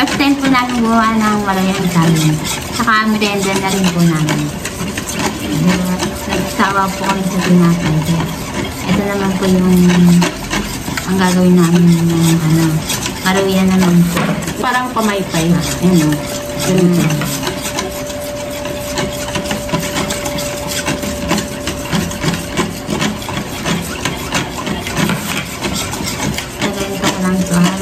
First time po namin gumawa ng malayang saging. Saka merienda na rin po namin. Nagsawa po kami sa tinapay. Kaya ito naman po yung ang gagawin namin ng maruyan naman po. Parang pamaypay. Ayan o. Ganito.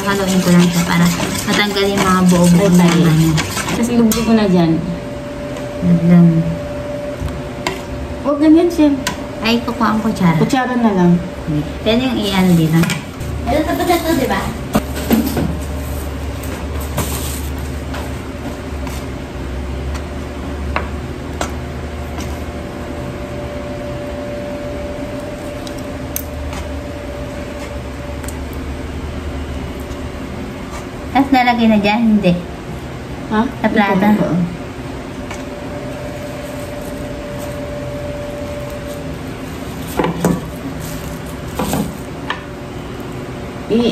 Haluin ko lang ito para matanggal yung mga buo-buo na yan. Tapos ilugay ko na dyan. Lang. Huwag ganyan siya. Ay, kukuha ang kutsara. Kutsara na lang. Pwede yung i-ano dito. Ito tapos na ito, di ba? Tapos nalagay na dyan? Hindi. Ha? Sa plata?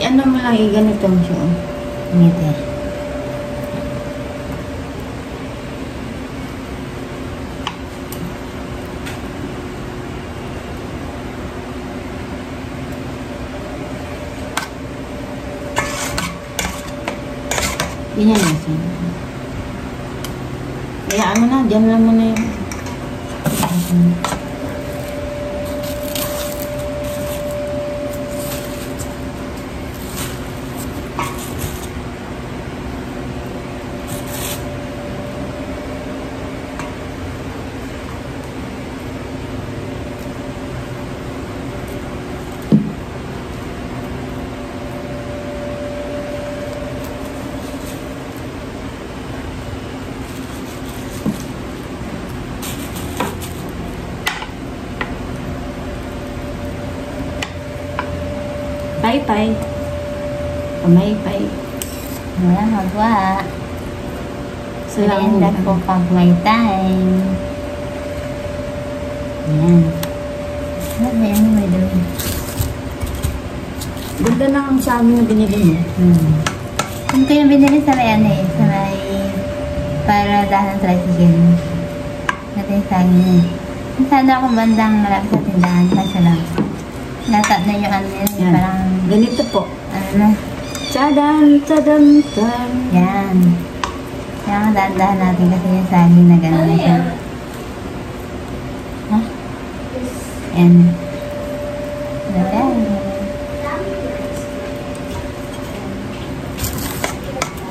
Ano mo lang, ganito mo siya. Ganito. Ganyan na siya. Hayaan mo na, dyan lang mo na yun. Pay-pay. Pamay-pay. Ayan, magwa. Salamat Merienda po pag may time. Ayan. Ayan, may dumi. Ganda na ang sa amin na binili mo. Kung kayo binili sa may ano eh, sa may paradahan ng tricycle. Natin sa akin. Sana ako bandang malapit sa tindahan. Kasi lang. Nata na yung ano yun. Parang ganito po. ano na. Tadam, tadam, tadam. Yan. Kaya dahan-dahan natin kasi yung saging na gano'n na siya. Ha? Yan. Ayan. Yan.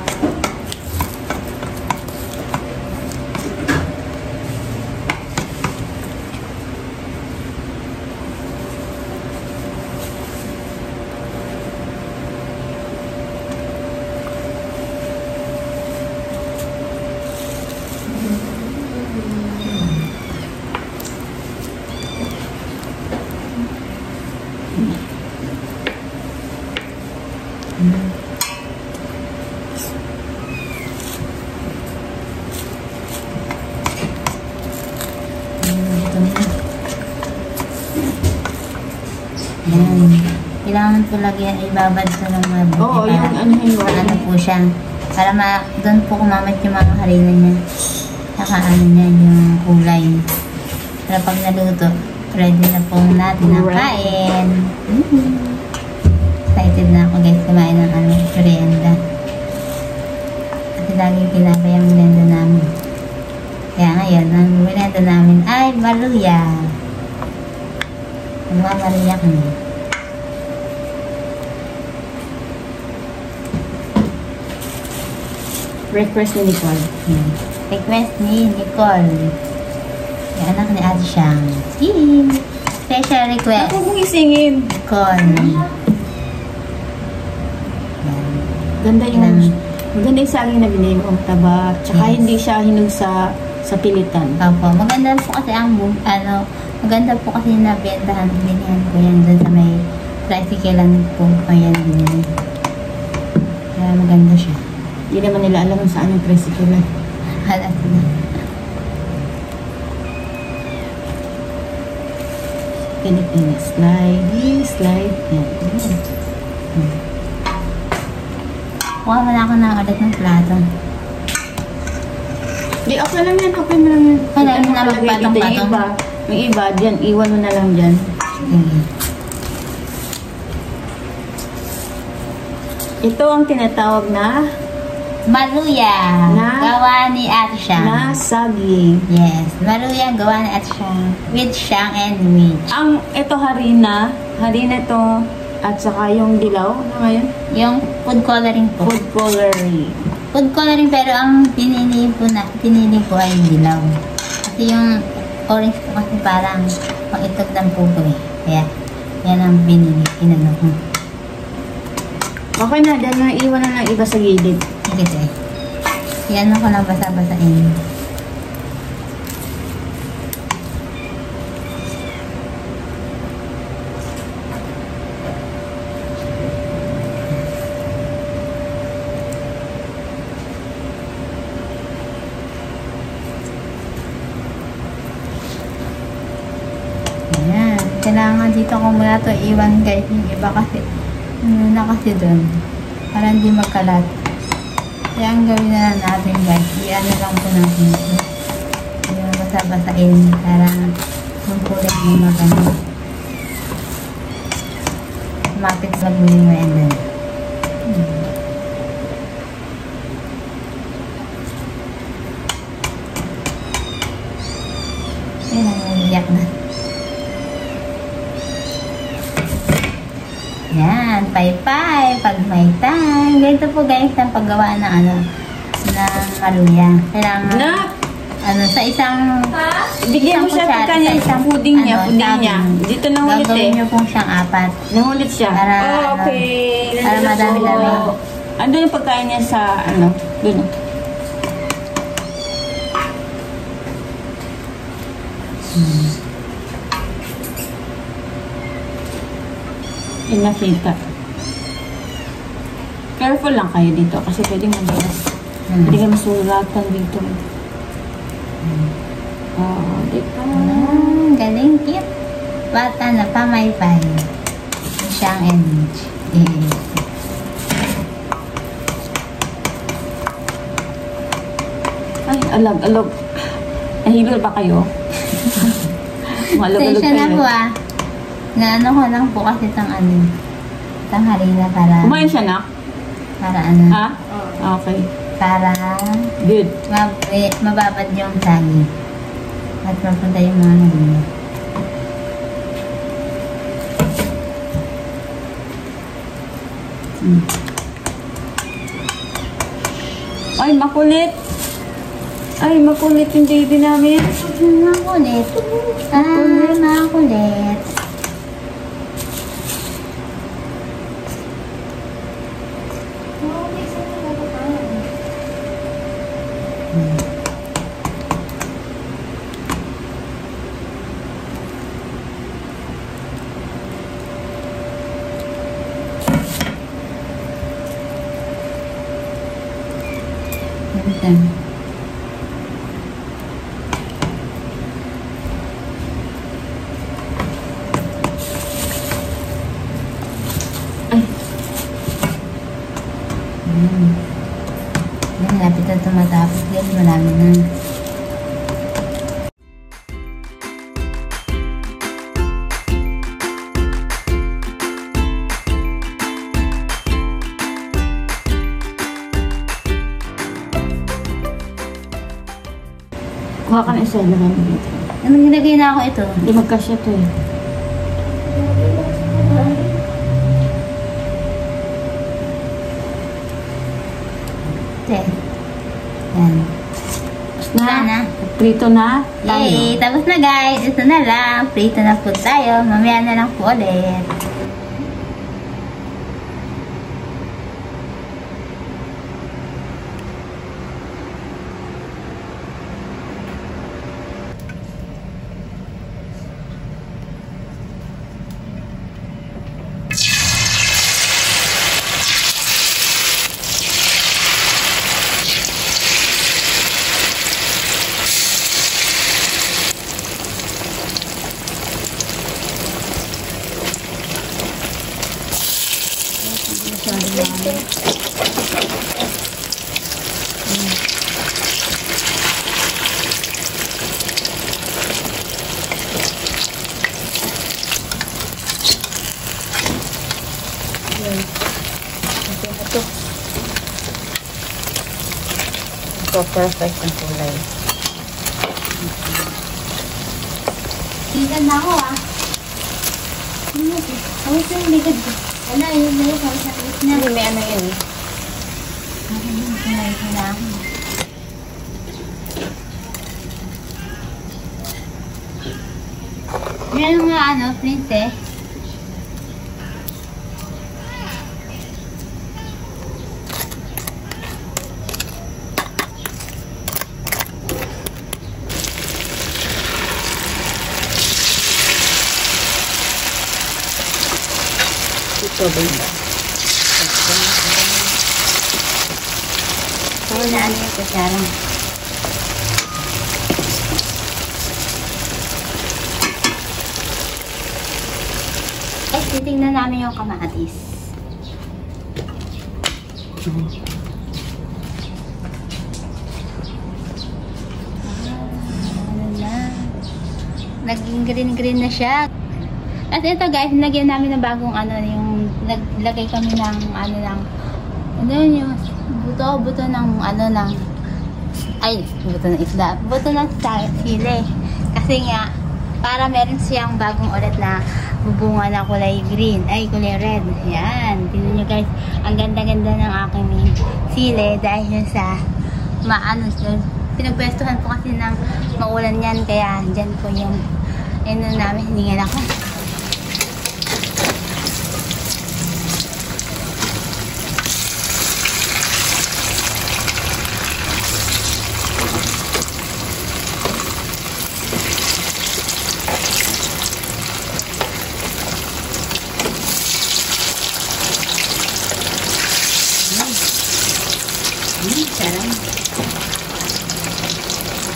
Kailangan po lagyan, ibabad sa ng mabuti. Oo, yung ano yung ano po siya. Para doon po kumamit yung mga harina niya. Saka ano niya, yung kulay. Para pag naluto, ready na po natin ang kain. Excited na ako guys, kumain ng merienda. Kasi laging tinapay ang merienda namin. Kaya ngayon, ang merienda namin ay maluya. Maria kami. Request ni Nicole. Request ni Nicole. Yung anak ni Ate Siyang. Special request. Ako kong isingin. Nicole. Ganda yung maganda yung saging na binili mo. Taba. Tsaka hindi siya hinug sa pilitan. Opo. Maganda po kasi ang maganda po kasi nabentahan. Binihan ko yan dun sa may tricycle po. Ayan binili. Kaya maganda siya. Hindi naman nila alam kung saan yung tricycle. Halat na. Pilipinas. Slide. Slide. Yan. Kuha mo na ako ng ulit ng plato. Di, okay lang yan. Okay mo lang yan. Wala Ito na nakalagay dito. magpatong-patong. Yung iba, dyan, iwan mo na lang dyan. Sige. Ito ang tinatawag na Maluya. Na- Gawa ni Ate Shang. na saging. Yes. Maluya gawa ni Ate Shang. With Shang and Mitch. Ang ito harina to at saka yung dilaw na ngayon, Yung food coloring po. food coloring. Food coloring pero ang pinili ko ay dilaw. Kasi yung orange po kasi parang pang itog ng pupo eh. Kaya yan ang binili. Inano ko. Okay na, dahil na iwan na lang iba sa gilid. Sige eh. Yan ako lang basa-basain. Ayan. Kailangan dito ko muna ito iwan guys. Yung iba kasi na kasi doon. Para hindi magkalat. Kaya ang gawin na lang natin guys. I-ano lang po natin ito. Yung basa-basain. Para yung kulay mo magano. Mapit sa gawin mo yan doon. Ayan ang umiyak na. Yan, pay-pay, pag may time. Ganito po guys ang paggawa ng ano, ng maluya. Kailangan, Na, sa isang, bigyan mo siya pagka niya sa isang, puding niya, ano, puding niya. saging. Dito nahulit eh. Gagawin nyo pong siyang apat. Nahulit siya. Para, Oh, okay. para madami-dami. Andun yung pagkain niya sa, ano, dun. Yung nakita. Careful lang kayo dito kasi pwedeng mabigas. Hindi ka masulatan dito. Oh, dito. Galing, cute. But ano, pamaypay. Siyang and Mitch. Yes. Ay, alag. Nahilo ba kayo? Malog-alog Sensya na po kayo. Na ano ko lang po kasi itang ano, itang harina para, Kumain siya na? para ano, Ha? Okay. para Good. mababad yung saging. At mapunta yung mga harina. Ay, makulit. Ay, makulit yung baby namin. Makulit. Makulit. Ito. Ay, Malapit na tumatapos guys. Marami na. kuha ka na isa. Lagay mo dito. Anong ginagay na ako ito? Hindi magkasya to eh. Ito. Yan. Tapos Wala na. Prito na. Yay! Tapos na guys. Ito na lang. Prito na po tayo. Mamaya na lang po ulit. ito. So, perfect ang kulay. Tingnan na ako ah. Hawis na yung ligad ko. Wala, yun na yun. Hawis na. Hindi, may ano yun eh. May kailangan. Yan nga ano, princess. Ito ba yun ba? Ito na ano yung kutsara. Titingnan namin yung kamatis. Ano na. Naging green na siya. At ito guys, nilagyan namin ng bagong ano, yung naglagay kami ng ano lang. Ano yung buto ng ano ng buto ng isda. Buto ng sili. Kasi nga, para meron siyang bagong ulit na bubunga na kulay green, kulay red. Yan. Tingnan nyo guys, ang ganda-ganda ng aking sili dahil sa pinagpwestuhan po kasi ng maulan yan, kaya dyan po yung namin, hiningan ako.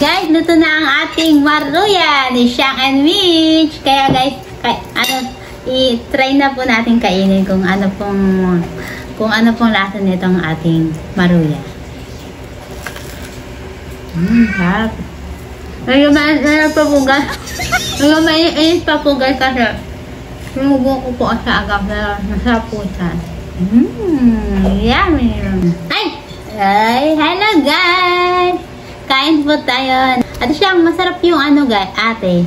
Guys, luto na ang ating maruya ni Shang and Mitch. Kaya guys, i-try na po natin kainin kung ano pong lasa nitong ating maruya. Sarap. Mainit pa po guys kasi sinubo ko po sa agap na masarap po siya. Yummy. Hello guys! Kain po tayo. At siyang masarap yung ano guys, ate.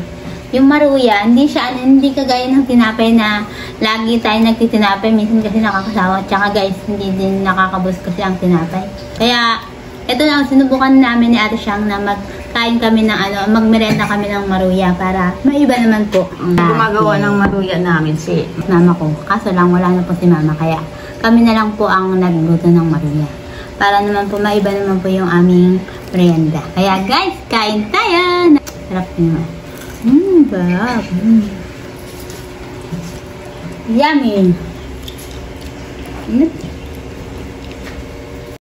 Yung maruya, hindi kagaya ng tinapay na lagi tayo nagtitinapay. Minsan kasi nakakasawa. Tsaka guys, hindi din nakakabos kasi ang tinapay. Kaya, ito lang, sinubukan namin ni ate siyang na magkain kami ng magmerenda kami ng maruya para maiba naman po. Gumagawa ng maruya namin si mama ko. Kaso lang, wala na po si mama. Kaya, kami na lang po ang nagluto ng maruya. Para naman po, maiba naman po yung aming merienda. Kaya guys, kain tayo! Sarap naman. Sarap. Yummy!